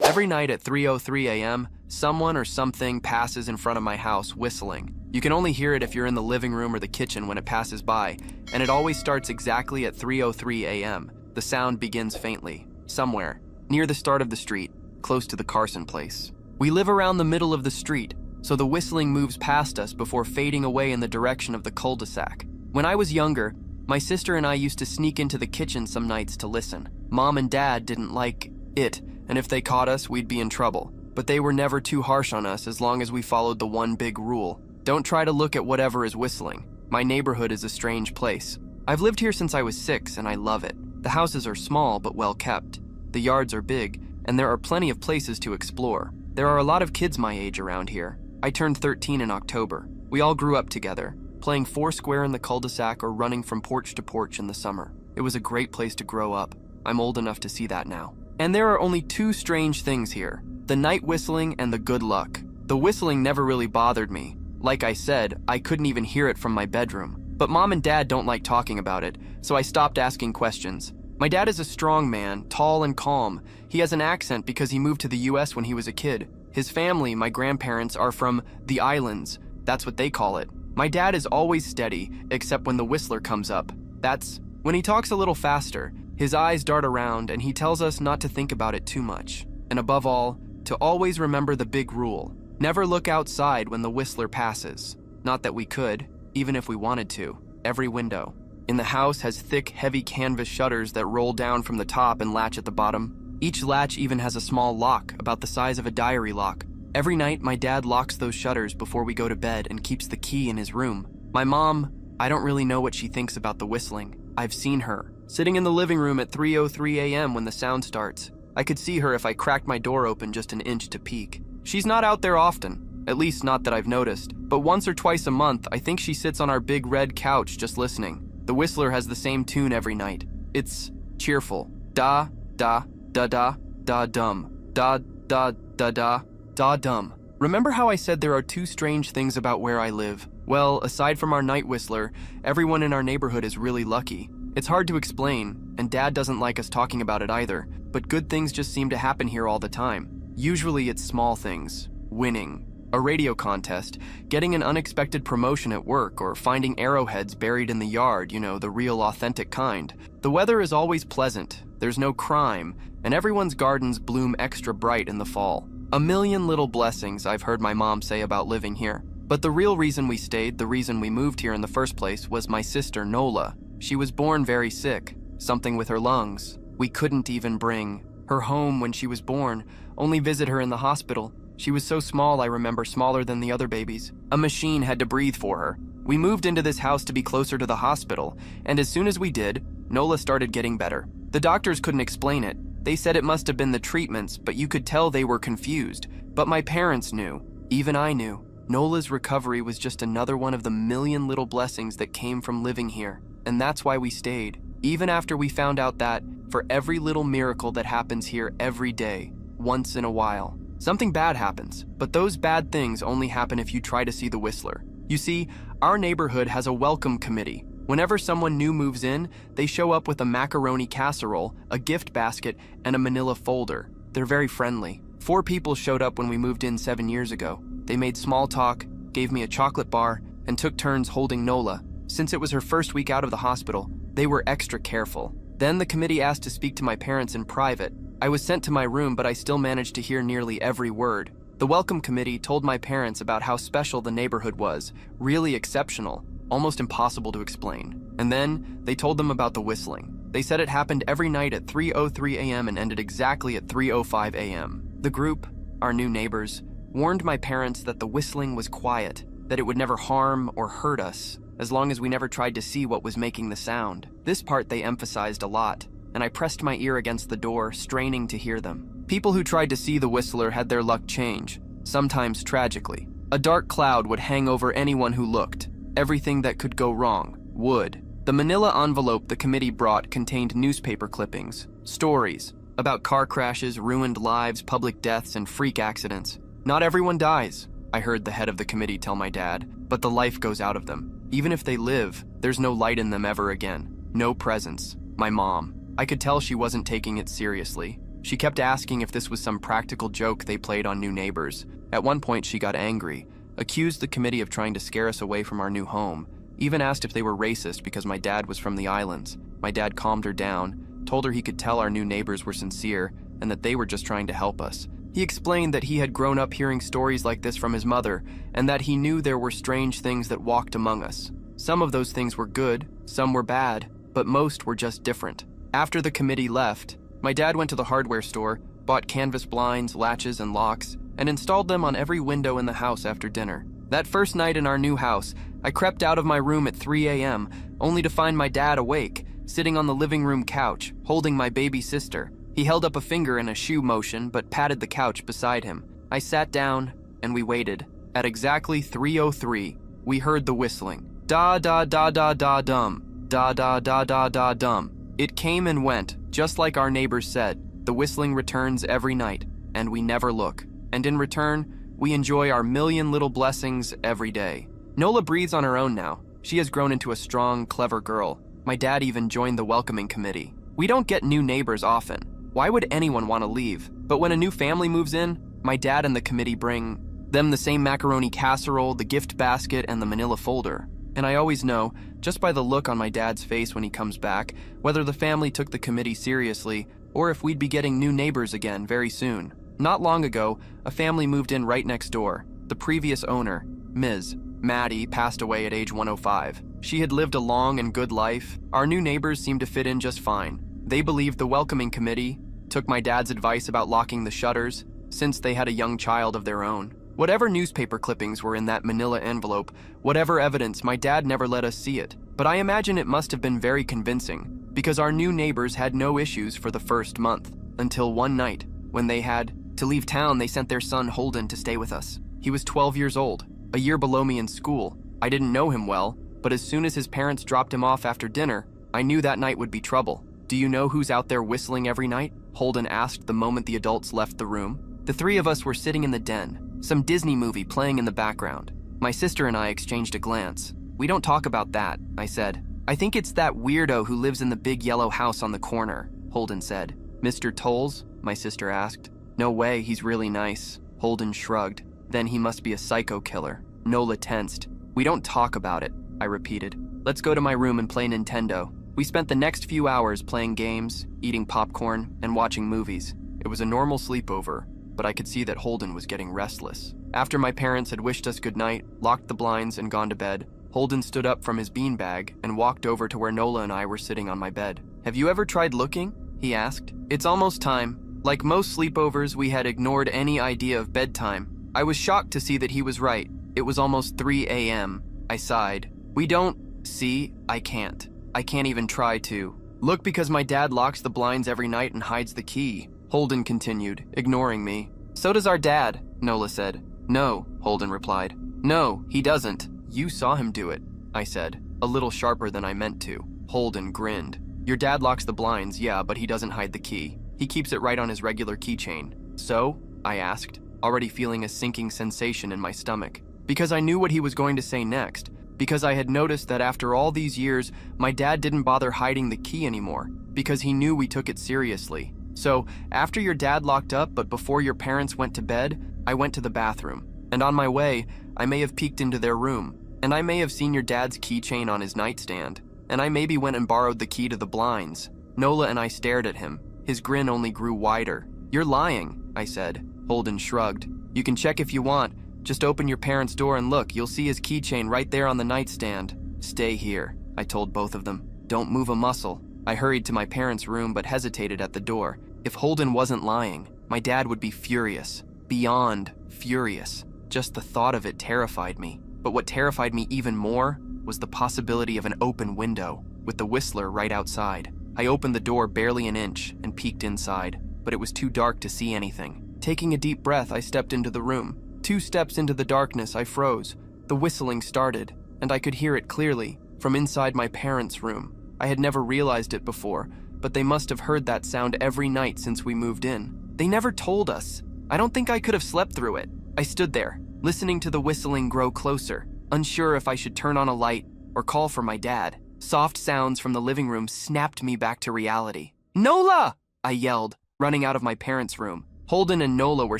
Every night at 3:03 a.m., someone or something passes in front of my house whistling. You can only hear it if you're in the living room or the kitchen when it passes by, and it always starts exactly at 3:03 a.m. The sound begins faintly, somewhere, near the start of the street, close to the Carson place. We live around the middle of the street, so the whistling moves past us before fading away in the direction of the cul-de-sac. When I was younger, my sister and I used to sneak into the kitchen some nights to listen. Mom and Dad didn't like it, and if they caught us, we'd be in trouble. But they were never too harsh on us as long as we followed the one big rule. Don't try to look at whatever is whistling. My neighborhood is a strange place. I've lived here since I was 6 and I love it. The houses are small but well kept. The yards are big, and there are plenty of places to explore. There are a lot of kids my age around here. I turned 13 in October. We all grew up together, playing foursquare in the cul-de-sac or running from porch to porch in the summer. It was a great place to grow up. I'm old enough to see that now. And there are only 2 strange things here: the night whistling and the good luck. The whistling never really bothered me. Like I said, I couldn't even hear it from my bedroom. But Mom and Dad don't like talking about it, so I stopped asking questions. My dad is a strong man, tall and calm. He has an accent because he moved to the US when he was a kid. His family, my grandparents, are from the islands. That's what they call it. My dad is always steady, except when the whistler comes up. That's when he talks a little faster. His eyes dart around, and he tells us not to think about it too much. And above all, to always remember the big rule. Never look outside when the whistler passes. Not that we could, even if we wanted to. Every window in the house has thick, heavy canvas shutters that roll down from the top and latch at the bottom. Each latch even has a small lock, about the size of a diary lock. Every night, my dad locks those shutters before we go to bed and keeps the key in his room. My mom, I don't really know what she thinks about the whistling. I've seen her, sitting in the living room at 3:03 a.m. when the sound starts. I could see her if I cracked my door open just an inch to peek. She's not out there often, at least not that I've noticed, but once or twice a month, I think she sits on our big red couch just listening. The whistler has the same tune every night. It's cheerful. Da, da, da, da, da, dum. Da, da, da, da, da, dum. Remember how I said there are 2 strange things about where I live? Well, aside from our night whistler, everyone in our neighborhood is really lucky. It's hard to explain, and Dad doesn't like us talking about it either, but good things just seem to happen here all the time. Usually it's small things. Winning a radio contest, getting an unexpected promotion at work, or finding arrowheads buried in the yard, the real authentic kind. The weather is always pleasant, there's no crime, and everyone's gardens bloom extra bright in the fall. A million little blessings I've heard my mom say about living here. But the real reason we stayed, the reason we moved here in the first place, was my sister Nola. She was born very sick, something with her lungs. We couldn't even bring her home when she was born, only visit her in the hospital. She was so small, I remember, smaller than the other babies. A machine had to breathe for her. We moved into this house to be closer to the hospital, and as soon as we did, Nola started getting better. The doctors couldn't explain it. They said it must have been the treatments, but you could tell they were confused. But my parents knew. Even I knew. Nola's recovery was just another one of the million little blessings that came from living here. And that's why we stayed. Even after we found out that, for every little miracle that happens here every day, once in a while, something bad happens, but those bad things only happen if you try to see the whistler. You see, our neighborhood has a welcome committee. Whenever someone new moves in, they show up with a macaroni casserole, a gift basket, and a manila folder. They're very friendly. 4 people showed up when we moved in 7 years ago. They made small talk, gave me a chocolate bar, and took turns holding Nola. Since it was her first week out of the hospital, they were extra careful. Then the committee asked to speak to my parents in private. I was sent to my room, but I still managed to hear nearly every word. The welcome committee told my parents about how special the neighborhood was, really exceptional, almost impossible to explain. And then they told them about the whistling. They said it happened every night at 3:03 a.m. and ended exactly at 3:05 a.m. The group, our new neighbors, warned my parents that the whistling was quiet, that it would never harm or hurt us, as long as we never tried to see what was making the sound. This part they emphasized a lot, and I pressed my ear against the door, straining to hear them. People who tried to see the whistler had their luck change, sometimes tragically. A dark cloud would hang over anyone who looked. Everything that could go wrong would. The manila envelope the committee brought contained newspaper clippings, stories about car crashes, ruined lives, public deaths, and freak accidents. Not everyone dies, I heard the head of the committee tell my dad, but the life goes out of them. Even if they live, there's no light in them ever again. No presence. My mom. I could tell she wasn't taking it seriously. She kept asking if this was some practical joke they played on new neighbors. At one point, she got angry, accused the committee of trying to scare us away from our new home, even asked if they were racist because my dad was from the islands. My dad calmed her down, told her he could tell our new neighbors were sincere and that they were just trying to help us. He explained that he had grown up hearing stories like this from his mother and that he knew there were strange things that walked among us. Some of those things were good, some were bad, but most were just different. After the committee left, my dad went to the hardware store, bought canvas blinds, latches, and locks, and installed them on every window in the house after dinner. That first night in our new house, I crept out of my room at 3 a.m., only to find my dad awake, sitting on the living room couch, holding my baby sister. He held up a finger in a shoe motion, but patted the couch beside him. I sat down, and we waited. At exactly 3:03, we heard the whistling. Da-da-da-da-da-dum. Da-da-da-da-da-dum. It came and went, just like our neighbors said. The whistling returns every night, and we never look. And in return, we enjoy our million little blessings every day. Nola breathes on her own now. She has grown into a strong, clever girl. My dad even joined the welcoming committee. We don't get new neighbors often. Why would anyone want to leave? But when a new family moves in, my dad and the committee bring them the same macaroni casserole, the gift basket, and the manila folder. And I always know, just by the look on my dad's face when he comes back, whether the family took the committee seriously or if we'd be getting new neighbors again very soon. Not long ago, a family moved in right next door. The previous owner, Ms. Maddie, passed away at age 105. She had lived a long and good life. Our new neighbors seemed to fit in just fine. They believed the welcoming committee, took my dad's advice about locking the shutters, since they had a young child of their own. Whatever newspaper clippings were in that manila envelope, whatever evidence, my dad never let us see it. But I imagine it must have been very convincing, because our new neighbors had no issues for the first month, until one night, when they had to leave town. They sent their son Holden to stay with us. He was 12 years old, a year below me in school. I didn't know him well, but as soon as his parents dropped him off after dinner, I knew that night would be trouble. "Do you know who's out there whistling every night?" Holden asked the moment the adults left the room. The three of us were sitting in the den, some Disney movie playing in the background. My sister and I exchanged a glance. "We don't talk about that," I said. "I think it's that weirdo who lives in the big yellow house on the corner," Holden said. "Mr. Tolles?" my sister asked. "No way, he's really nice." Holden shrugged. "Then he must be a psycho killer." Nola tensed. "We don't talk about it," I repeated. "Let's go to my room and play Nintendo." We spent the next few hours playing games, eating popcorn, and watching movies. It was a normal sleepover, but I could see that Holden was getting restless. After my parents had wished us goodnight, locked the blinds, and gone to bed, Holden stood up from his beanbag and walked over to where Nola and I were sitting on my bed. "Have you ever tried looking?" he asked. "It's almost time." Like most sleepovers, we had ignored any idea of bedtime. I was shocked to see that he was right. It was almost 3 a.m. I sighed. "We don't see, I can't. I can't even try to. Look, because my dad locks the blinds every night and hides the key," Holden continued, ignoring me. "So does our dad," Nola said. "No," Holden replied. "No, he doesn't." "You saw him do it," I said, a little sharper than I meant to. Holden grinned. "Your dad locks the blinds, yeah, but he doesn't hide the key. He keeps it right on his regular keychain." "So?" I asked, already feeling a sinking sensation in my stomach. Because I knew what he was going to say next. Because I had noticed that after all these years, my dad didn't bother hiding the key anymore, because he knew we took it seriously. "So, after your dad locked up, but before your parents went to bed, I went to the bathroom. And on my way, I may have peeked into their room. And I may have seen your dad's keychain on his nightstand. And I maybe went and borrowed the key to the blinds." Nola and I stared at him. His grin only grew wider. "You're lying," I said. Holden shrugged. "You can check if you want. Just open your parents' door and look. You'll see his keychain right there on the nightstand." "Stay here," I told both of them. "Don't move a muscle." I hurried to my parents' room but hesitated at the door. If Holden wasn't lying, my dad would be furious. Beyond furious. Just the thought of it terrified me. But what terrified me even more was the possibility of an open window, with the whistler right outside. I opened the door barely an inch and peeked inside, but it was too dark to see anything. Taking a deep breath, I stepped into the room. 2 steps into the darkness, I froze. The whistling started, and I could hear it clearly, from inside my parents' room. I had never realized it before, but they must have heard that sound every night since we moved in. They never told us. I don't think I could have slept through it. I stood there, listening to the whistling grow closer, unsure if I should turn on a light or call for my dad. Soft sounds from the living room snapped me back to reality. "Nola!" I yelled, running out of my parents' room. Holden and Nola were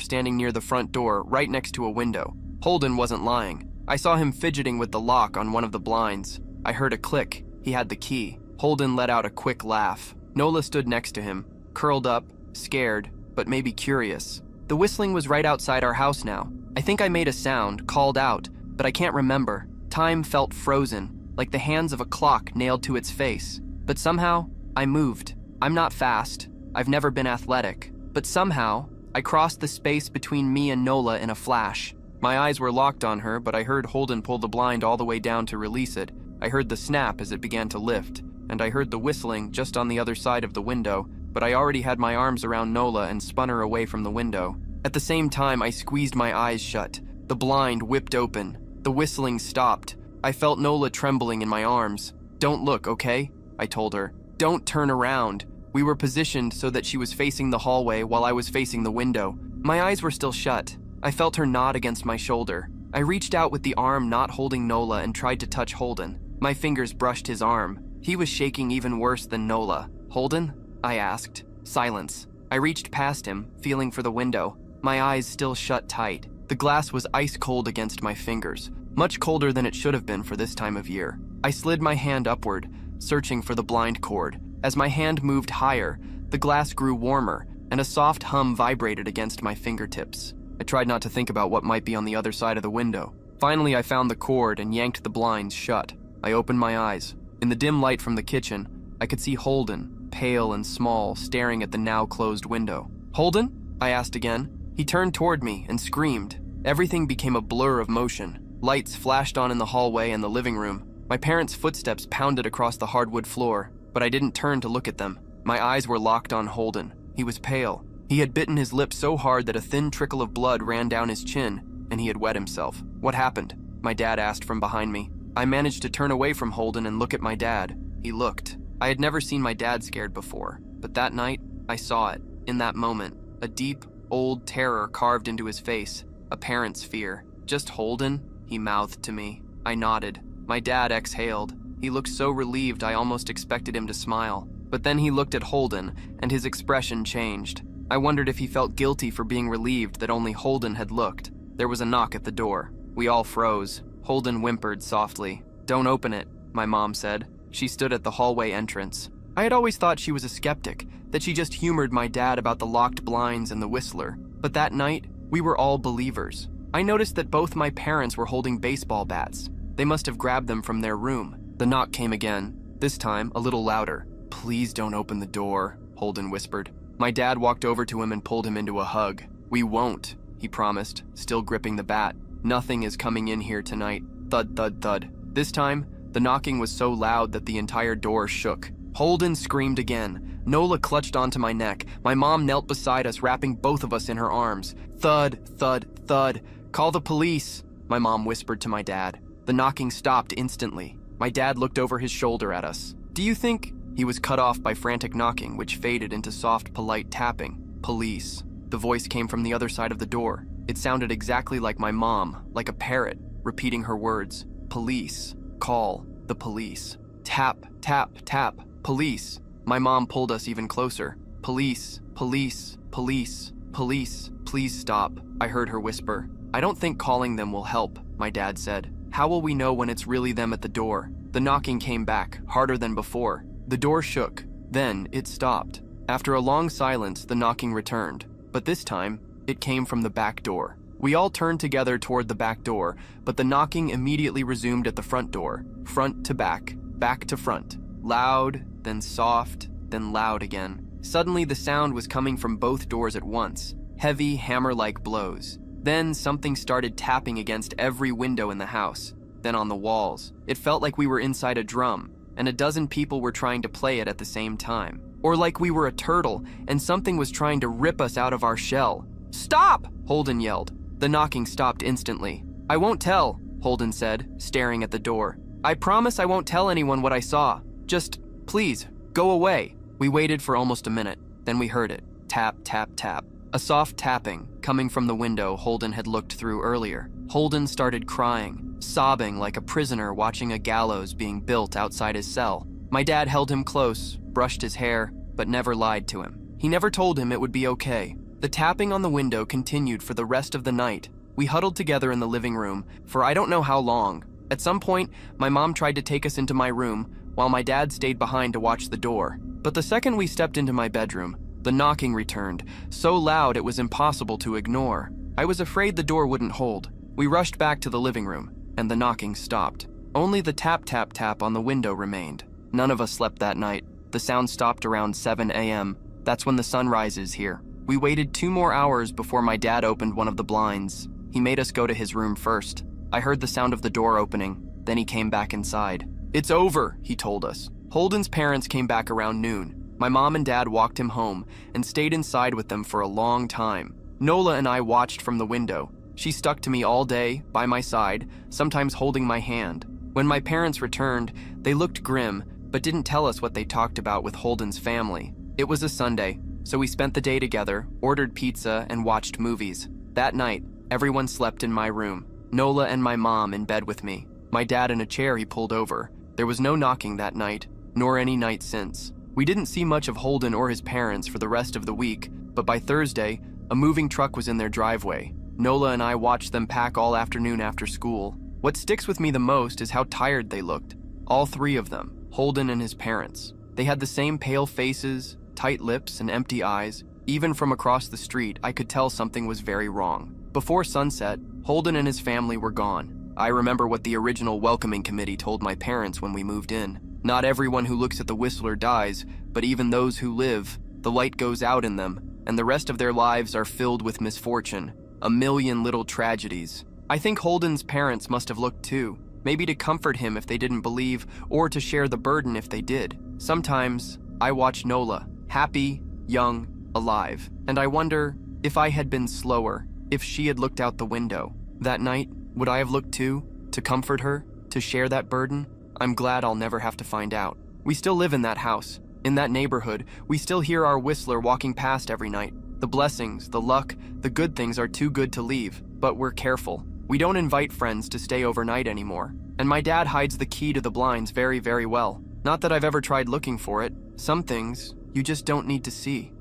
standing near the front door, right next to a window. Holden wasn't lying. I saw him fidgeting with the lock on one of the blinds. I heard a click. He had the key. Holden let out a quick laugh. Nola stood next to him, curled up, scared, but maybe curious. The whistling was right outside our house now. I think I made a sound, called out, but I can't remember. Time felt frozen, like the hands of a clock nailed to its face. But somehow, I moved. I'm not fast. I've never been athletic. But somehow, I crossed the space between me and Nola in a flash. My eyes were locked on her, but I heard Holden pull the blind all the way down to release it. I heard the snap as it began to lift, and I heard the whistling just on the other side of the window, but I already had my arms around Nola and spun her away from the window. At the same time, I squeezed my eyes shut. The blind whipped open. The whistling stopped. I felt Nola trembling in my arms. "Don't look, okay?" I told her. "Don't turn around." We were positioned so that she was facing the hallway while I was facing the window. My eyes were still shut. I felt her nod against my shoulder. I reached out with the arm not holding Nola and tried to touch Holden. My fingers brushed his arm. He was shaking even worse than Nola. "Holden?" I asked. Silence. I reached past him, feeling for the window. My eyes still shut tight. The glass was ice cold against my fingers, much colder than it should have been for this time of year. I slid my hand upward, searching for the blind cord. As my hand moved higher, the glass grew warmer, and a soft hum vibrated against my fingertips. I tried not to think about what might be on the other side of the window. Finally, I found the cord and yanked the blinds shut. I opened my eyes. In the dim light from the kitchen, I could see Holden, pale and small, staring at the now closed window. "Holden?" I asked again. He turned toward me and screamed. Everything became a blur of motion. Lights flashed on in the hallway and the living room. My parents' footsteps pounded across the hardwood floor, but I didn't turn to look at them. My eyes were locked on Holden. He was pale. He had bitten his lip so hard that a thin trickle of blood ran down his chin, and he had wet himself. "What happened?" my dad asked from behind me. I managed to turn away from Holden and look at my dad. He looked. I had never seen my dad scared before, but that night, I saw it. In that moment, a deep, old terror carved into his face, a parent's fear. "Just Holden?" he mouthed to me. I nodded. My dad exhaled. He looked so relieved I almost expected him to smile. But then he looked at Holden, and his expression changed. I wondered if he felt guilty for being relieved that only Holden had looked. There was a knock at the door. We all froze. Holden whimpered softly. "Don't open it," my mom said. She stood at the hallway entrance. I had always thought she was a skeptic, that she just humored my dad about the locked blinds and the whistler. But that night, we were all believers. I noticed that both my parents were holding baseball bats. They must have grabbed them from their room. The knock came again, this time a little louder. "Please don't open the door," Holden whispered. My dad walked over to him and pulled him into a hug. "We won't," he promised, still gripping the bat. "Nothing is coming in here tonight." Thud, thud, thud. This time, the knocking was so loud that the entire door shook. Holden screamed again. Nola clutched onto my neck. My mom knelt beside us, wrapping both of us in her arms. Thud, thud, thud. "Call the police," my mom whispered to my dad. The knocking stopped instantly. My dad looked over his shoulder at us. "Do you think—" He was cut off by frantic knocking, which faded into soft, polite tapping. "Police." The voice came from the other side of the door. It sounded exactly like my mom, like a parrot, repeating her words. "Police. Call the police." Tap, tap, tap. "Police." My mom pulled us even closer. "Police, police, police, police. Please stop," I heard her whisper. "I don't think calling them will help," my dad said. "How will we know when it's really them at the door?" The knocking came back, harder than before. The door shook. Then it stopped. After a long silence, the knocking returned. But this time, it came from the back door. We all turned together toward the back door, but the knocking immediately resumed at the front door. Front to back to front. Loud, then soft, then loud again. Suddenly, the sound was coming from both doors at once. Heavy, hammer-like blows. Then something started tapping against every window in the house. Then on the walls. It felt like we were inside a drum, and a dozen people were trying to play it at the same time. Or like we were a turtle, and something was trying to rip us out of our shell. "Stop!" Holden yelled. The knocking stopped instantly. "I won't tell," Holden said, staring at the door. "I promise I won't tell anyone what I saw. Just, please, go away." We waited for almost a minute. Then we heard it. Tap, tap, tap. A soft tapping, coming from the window Holden had looked through earlier. Holden started crying, sobbing like a prisoner watching a gallows being built outside his cell. My dad held him close, brushed his hair, but never lied to him. He never told him it would be okay. The tapping on the window continued for the rest of the night. We huddled together in the living room for I don't know how long. At some point, my mom tried to take us into my room while my dad stayed behind to watch the door. But the second we stepped into my bedroom, the knocking returned, so loud it was impossible to ignore. I was afraid the door wouldn't hold. We rushed back to the living room, and the knocking stopped. Only the tap tap tap on the window remained. None of us slept that night. The sound stopped around 7 a.m. That's when the sun rises here. We waited 2 more hours before my dad opened one of the blinds. He made us go to his room first. I heard the sound of the door opening, then he came back inside. "It's over," he told us. Holden's parents came back around noon. My mom and dad walked him home and stayed inside with them for a long time. Nola and I watched from the window. She stuck to me all day, by my side, sometimes holding my hand. When my parents returned, they looked grim, but didn't tell us what they talked about with Holden's family. It was a Sunday, so we spent the day together, ordered pizza, and watched movies. That night, everyone slept in my room. Nola and my mom in bed with me. My dad in a chair he pulled over. There was no knocking that night, nor any night since. We didn't see much of Holden or his parents for the rest of the week, but by Thursday, a moving truck was in their driveway. Nola and I watched them pack all afternoon after school. What sticks with me the most is how tired they looked. All 3 of them, Holden and his parents. They had the same pale faces, tight lips, and empty eyes. Even from across the street, I could tell something was very wrong. Before sunset, Holden and his family were gone. I remember what the original welcoming committee told my parents when we moved in. Not everyone who looks at the Whistler dies, but even those who live, the light goes out in them, and the rest of their lives are filled with misfortune. A million little tragedies. I think Holden's parents must have looked too, maybe to comfort him if they didn't believe, or to share the burden if they did. Sometimes, I watch Nola, happy, young, alive, and I wonder if I had been slower, if she had looked out the window. That night, would I have looked too, to comfort her, to share that burden? I'm glad I'll never have to find out. We still live in that house, in that neighborhood. We still hear our Whistler walking past every night. The blessings, the luck, the good things are too good to leave, but we're careful. We don't invite friends to stay overnight anymore. And my dad hides the key to the blinds very, very well. Not that I've ever tried looking for it. Some things you just don't need to see.